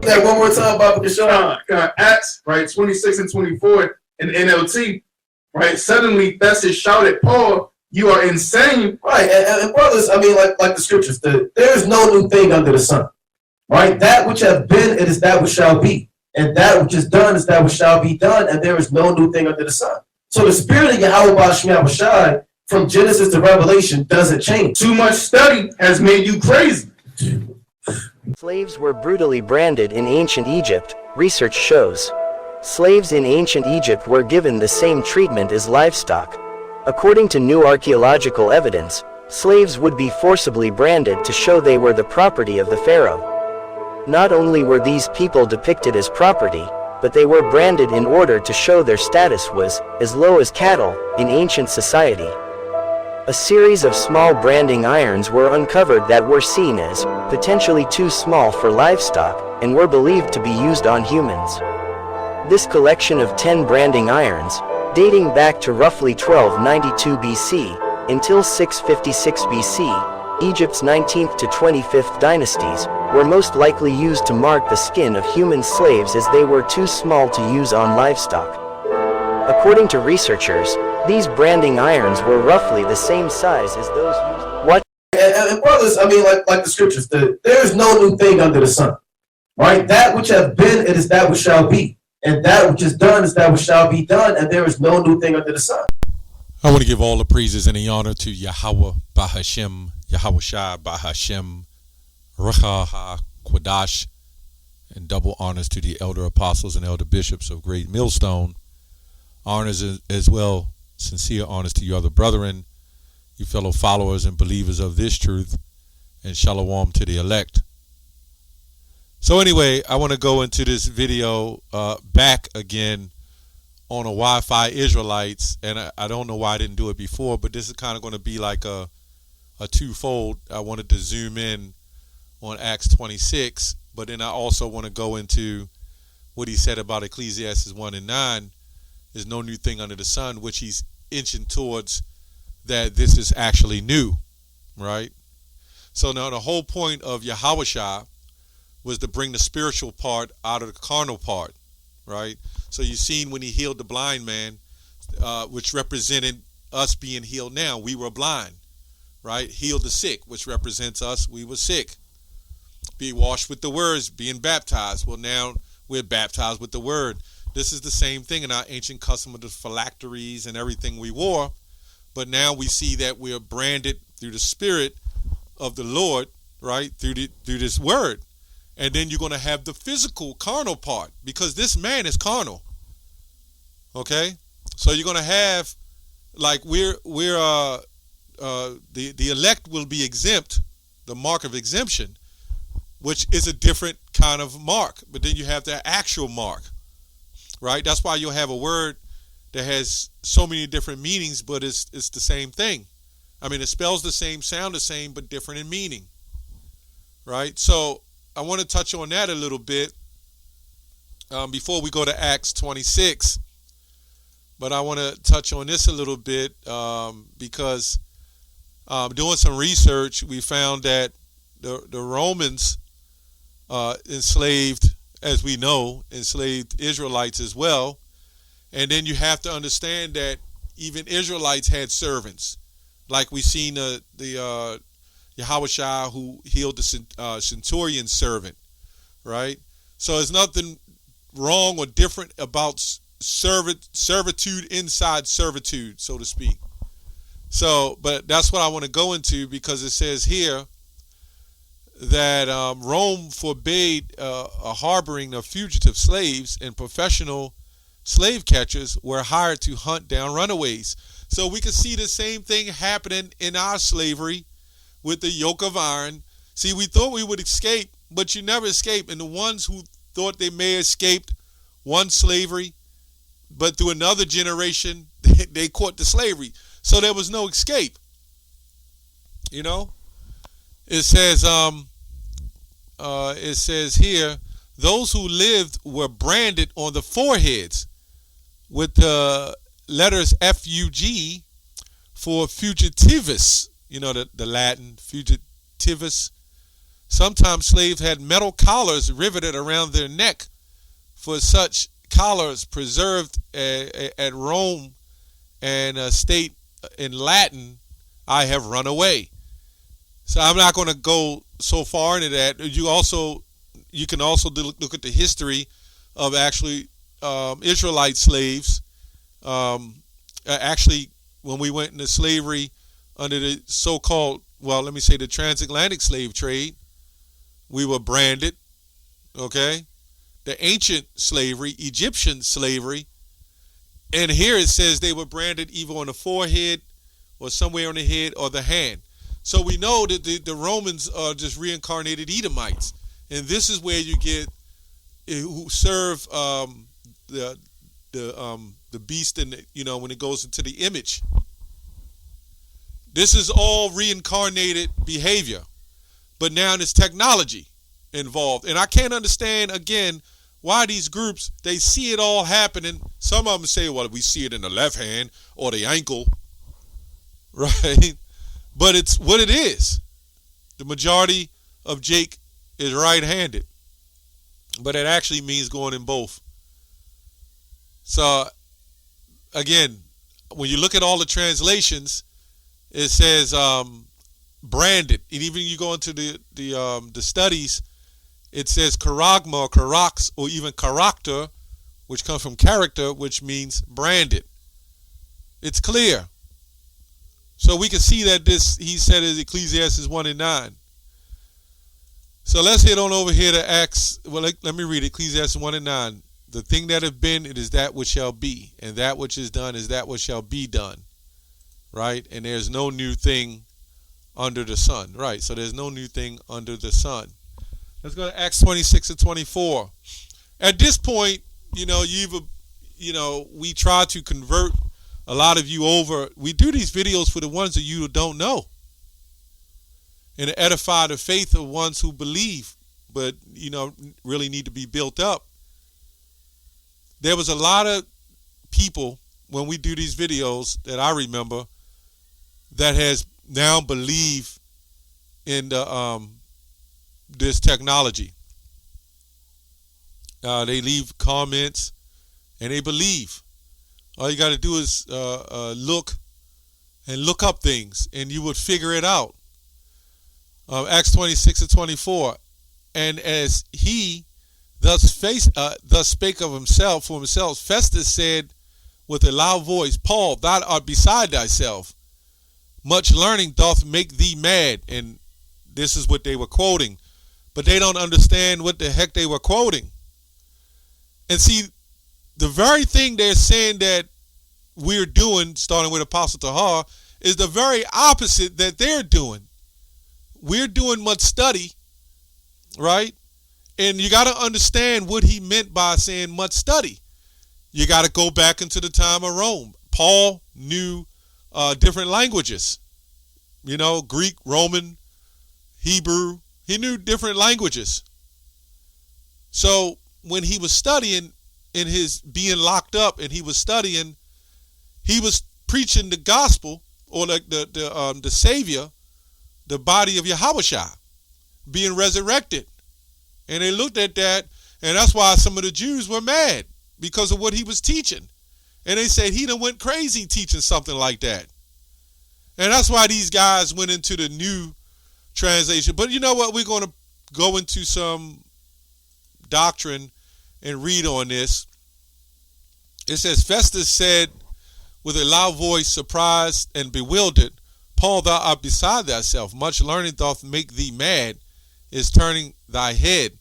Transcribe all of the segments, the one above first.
that one more time, Baba Kashan. Acts, right, 26 and 24 in NLT, right? Suddenly Festus shouted, Paul, you are insane. Right, and brothers, I mean, like the scriptures, there is no new thing under the sun. Right? That which hath been, it is that which shall be. And that which is done is that which shall be done, and there is no new thing under the sun. So the spirit of Yahweh Ba'Shem Yahushai from Genesis to Revelation doesn't change. Too much study has made you crazy. Slaves were brutally branded in ancient Egypt, research shows. Slaves in ancient Egypt were given the same treatment as livestock. According to new archaeological evidence, slaves would be forcibly branded to show they were the property of the pharaoh. Not only were these people depicted as property, but they were branded in order to show their status was as low as cattle in ancient society. A series of small branding irons were uncovered that were seen as potentially too small for livestock and were believed to be used on humans. This collection of 10 branding irons, dating back to roughly 1292 BC until 656 BC, Egypt's 19th to 25th dynasties, were most likely used to mark the skin of human slaves as they were too small to use on livestock. According to researchers, these branding irons were roughly the same size as those used. What? And brothers, I mean, like the scriptures, there is no new thing under the sun. Right? That which hath been, it is that which shall be. And that which is done is that which shall be done, and there is no new thing under the sun. I want to give all the praises and the honor to Yahweh Bahashem, Yahweh Shai Bahashem, Ruach HaKodash, and double honors to the elder apostles and elder bishops of Great Millstone. Honors as well, sincere honors to you other brethren, you fellow followers and believers of this truth, and shalom to the elect. So anyway, I want to go into this video back again on a Wi-Fi Israelites, and I don't know why I didn't do it before, but this is kind of going to be like a twofold. I wanted to zoom in on Acts 26, but then I also want to go into what he said about Ecclesiastes 1 and 9. There's no new thing under the sun, which he's inching towards that this is actually new, right? So now the whole point of Yahushua was to bring the spiritual part out of the carnal part, right? So you've seen when he healed the blind man, which represented us being healed now. We were blind, right? Healed the sick, which represents us. We were sick. Be washed with the words, being baptized. Well, now we're baptized with the word. This is the same thing in our ancient custom of the phylacteries and everything we wore. But now we see that we are branded through the Spirit of the Lord, right? Through this word. And then you're going to have the physical carnal part, because this man is carnal. Okay? So you're going to have, like, the elect will be exempt, the mark of exemption, which is a different kind of mark. But then you have the actual mark, right? That's why you'll have a word that has so many different meanings, but it's the same thing. I mean, it spells the same, sound the same, but different in meaning, right? So I want to touch on that a little bit before we go to Acts 26. But I want to touch on this a little bit because doing some research, we found that the Romans enslaved, as we know, enslaved Israelites as well. And then you have to understand that even Israelites had servants. Like we seen the Yahushua who healed the centurion servant, right? So there's nothing wrong or different about servitude inside servitude, so to speak. So, but that's what I want to go into, because it says here that Rome forbade a harboring of fugitive slaves, and professional slave catchers were hired to hunt down runaways. So we can see the same thing happening in our slavery with the yoke of iron. See, we thought we would escape, but you never escape. And the ones who thought they may have escaped one slavery, but through another generation, they caught the slavery. So there was no escape. You know? It says here, those who lived were branded on the foreheads with the letters FUG for fugitivus. You know, the Latin fugitivus. Sometimes slaves had metal collars riveted around their neck. For such collars preserved at Rome and state in Latin, I have run away. So I'm not going to go so far into that. You can also look at the history of actually Israelite slaves. Actually, when we went into slavery under the so-called, well, let me say the transatlantic slave trade, we were branded, okay? The ancient slavery, Egyptian slavery, and here it says they were branded either on the forehead or somewhere on the head or the hand. So we know that the Romans are just reincarnated Edomites, and this is where you get who serve the beast, and when it goes into the image. This is all reincarnated behavior, but now there's technology involved, and I can't understand again why these groups, they see it all happening. Some of them say, well, we see it in the left hand or the ankle, right? But it's what it is. The majority of Jake is right-handed, but it actually means going in both. So again, when you look at all the translations, it says branded, and even you go into the studies, it says charagma or charax or even character, which comes from character, which means branded. It's clear. So we can see that this, he said, is Ecclesiastes 1:9. So let's head on over here to Acts. Well, let me read Ecclesiastes 1:9. The thing that have been, it is that which shall be, and that which is done is that which shall be done. Right? And there's no new thing under the sun. Right? So there's no new thing under the sun. Let's go to Acts 26:24. At this point, we try to convert a lot of you over. We do these videos for the ones of you who don't know, and to edify the faith of ones who believe, but really need to be built up. There was a lot of people when we do these videos that I remember that has now believed in the this technology. They leave comments and they believe. All you got to do is look up things, and you would figure it out. Acts 26:24, and as he thus spake of himself for himself, Festus said with a loud voice, Paul, thou art beside thyself. Much learning doth make thee mad. And this is what they were quoting, but they don't understand what the heck they were quoting. And see, the very thing they're saying that we're doing, starting with Apostle Tahar, is the very opposite that they're doing. We're doing much study, right? And you got to understand what he meant by saying much study. You got to go back into the time of Rome. Paul knew different languages, Greek, Roman, Hebrew. He knew different languages. So when he was studying, in his being locked up, and he was studying, he was preaching the gospel, or the Savior, the body of Yahushua being resurrected. And they looked at that, and that's why some of the Jews were mad, because of what he was teaching. And they said he done went crazy teaching something like that. And that's why these guys went into the new translation. But you know what? We're going to go into some doctrine and read on this. It says, Festus said with a loud voice, surprised and bewildered, Paul, thou art beside thyself. Much learning doth make thee mad, is turning thy head.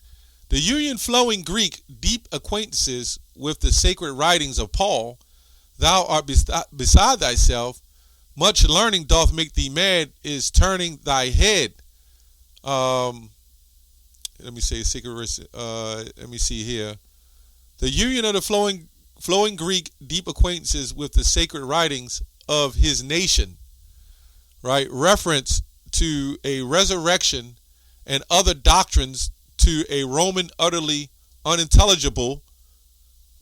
The union flowing Greek, deep acquaintances with the sacred writings of Paul, thou art beside thyself. Much learning doth make thee mad, is turning thy head. Let me say let me see here. The union of the flowing Greek, deep acquaintances with the sacred writings of his nation, right? Reference to a resurrection and other doctrines to a Roman utterly unintelligible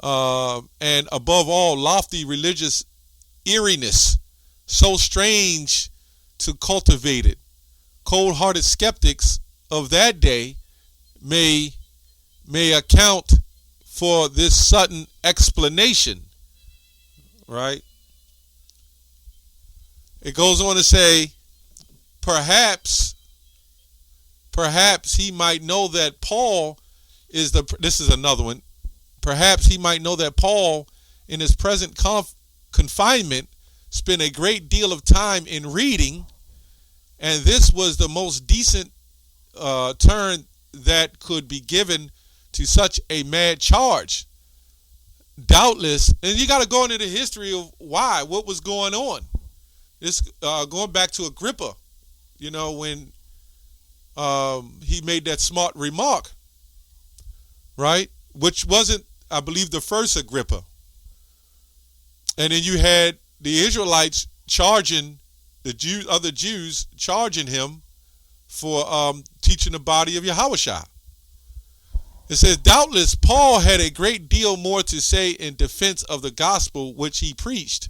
and above all lofty religious eeriness, so strange to cultivate it. Cold-hearted skeptics of that day may account for this sudden explanation, right? It goes on to say, perhaps he might know that Paul is this is another one. Perhaps he might know that Paul, in his present confinement, spent a great deal of time in reading, and this was the most decent turn that could be given to such a mad charge. Doubtless, and you got to go into the history of what was going on. This going back to Agrippa, when he made that smart remark, right? Which wasn't, I believe, the first Agrippa. And then you had the Israelites charging other Jews charging him for teaching the body of Yahushua. It says, doubtless Paul had a great deal more to say in defense of the gospel which he preached,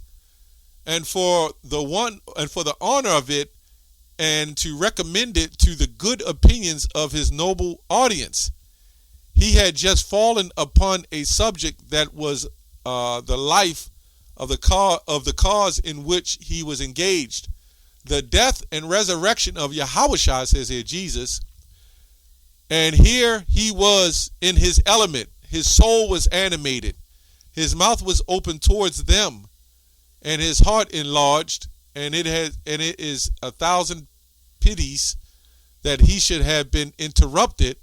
and for the honor of it, and to recommend it to the good opinions of his noble audience. He had just fallen upon a subject that was the life of the cause in which he was engaged. The death and resurrection of Yahushua, says here Jesus. And here he was in his element. His soul was animated. His mouth was open towards them, and his heart enlarged. And it is 1,000 pities that he should have been interrupted.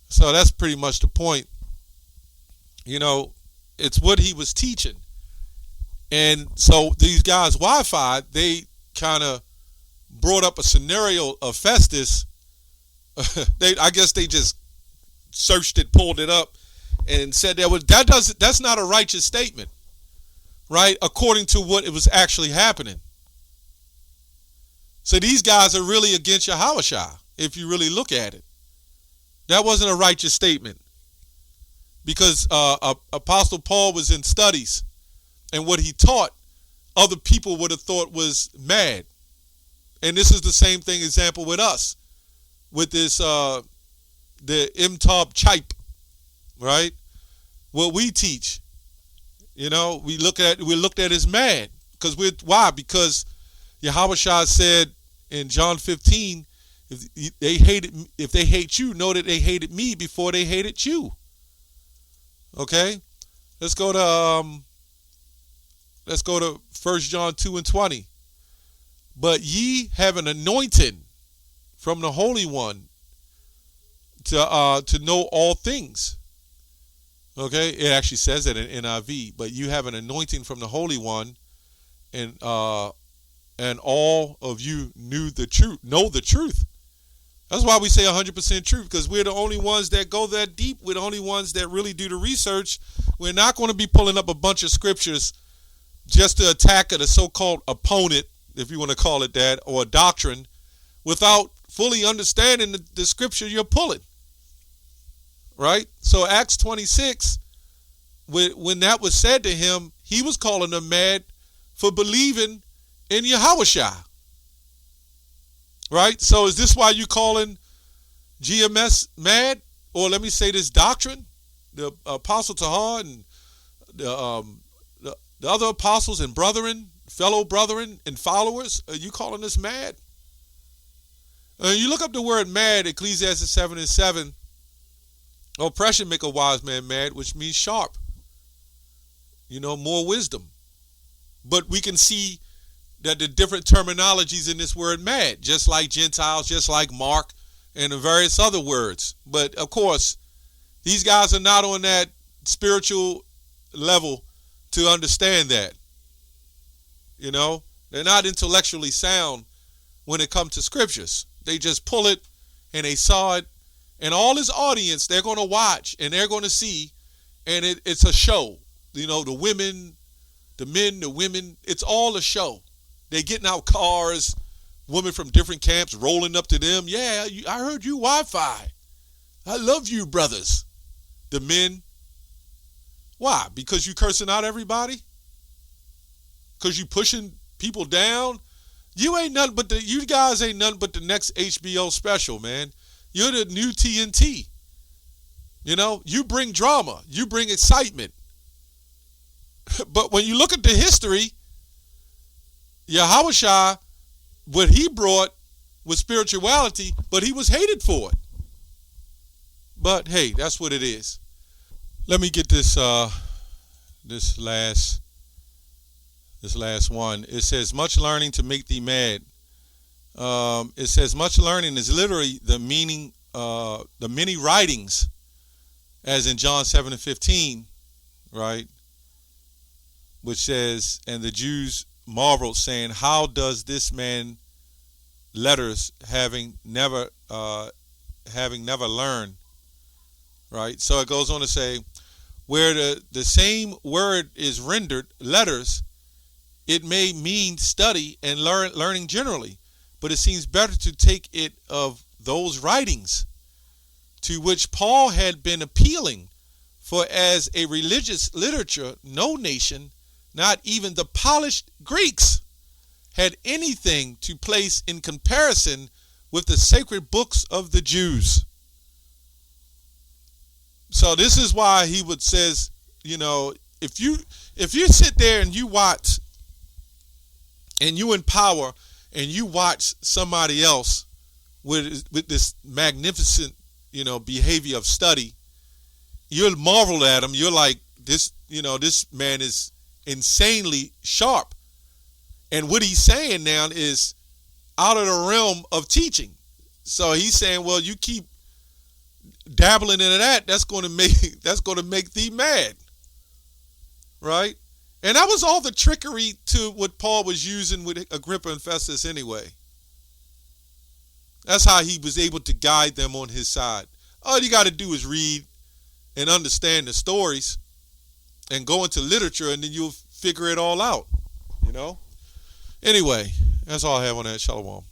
So that's pretty much the point. It's what he was teaching. And so these guys, Wi-Fi, they kind of brought up a scenario of Festus. I guess they just searched it, pulled it up, and said that's not a righteous statement, right? According to what it was actually happening. So these guys are really against Yahushua, if you really look at it. That wasn't a righteous statement, because Apostle Paul was in studies, and what he taught, other people would have thought was mad. And this is the same thing example with us, with this the Imtab Chipe, right? What we teach, we looked at as mad, because why? Because Yahushua said in John 15, if they hate you, know that they hated me before they hated you. Okay, let's go to 1 John 2:20. But ye have an anointing from the Holy One to know all things. Okay, it actually says that in NIV. But you have an anointing from the Holy One, and all of you know the truth. That's why we say 100% truth, because we're the only ones that go that deep. We're the only ones that really do the research. We're not going to be pulling up a bunch of scriptures just to attack the so-called opponent, if you want to call it that, or a doctrine, without fully understanding the scripture you're pulling. Right? So Acts 26, when that was said to him, he was calling them mad for believing in Yahushua. Right? So is this why you calling GMS mad? Or let me say this doctrine, the Apostle Tahar and the other apostles and fellow brethren and followers, are you calling us mad? You look up the word mad, Ecclesiastes 7:7. Oppression make a wise man mad, which means sharp. More wisdom. But we can see that the different terminologies in this word mad, just like Gentiles, just like Mark, and the various other words. But of course, these guys are not on that spiritual level to understand that. They're not intellectually sound when it comes to scriptures. They just pull it and they saw it, and all his audience, they're going to watch and they're going to see, and it's a show. The women, the men, the women, it's all a show. They're getting out cars, women from different camps rolling up to them. Yeah, I heard you Wi-Fi. I love you, brothers. The men. Why? Because you cursing out everybody? Because you pushing people down? You guys ain't nothing but the next HBO special, man. You're the new TNT. You know, you bring drama, you bring excitement. But when you look at the history, Yahushua, what he brought was spirituality, but he was hated for it. But hey, that's what it is. Let me get this last one. It says, much learning to make thee mad. It says much learning is literally the meaning, the many writings, as in John 7:15, right? Which says, and the Jews marveled, saying, how does this man letters having never learned? Right? So it goes on to say, where the same word is rendered letters, it may mean study and learning generally, but it seems better to take it of those writings to which Paul had been appealing, for as a religious literature, no nation, not even the polished Greeks, had anything to place in comparison with the sacred books of the Jews. So this is why he would says, you know, if you sit there and you watch and you in power and you watch somebody else with this magnificent, you know, behavior of study, you'll marvel at him. You're like, this man is insanely sharp. And what he's saying now is out of the realm of teaching. So he's saying, well, you keep dabbling into that, that's going to make thee mad. Right? And that was all the trickery to what Paul was using with Agrippa and Festus anyway. That's how he was able to guide them on his side. All you got to do is read and understand the stories and go into literature, and then you'll figure it all out, you know? Anyway, that's all I have on that. Shalom.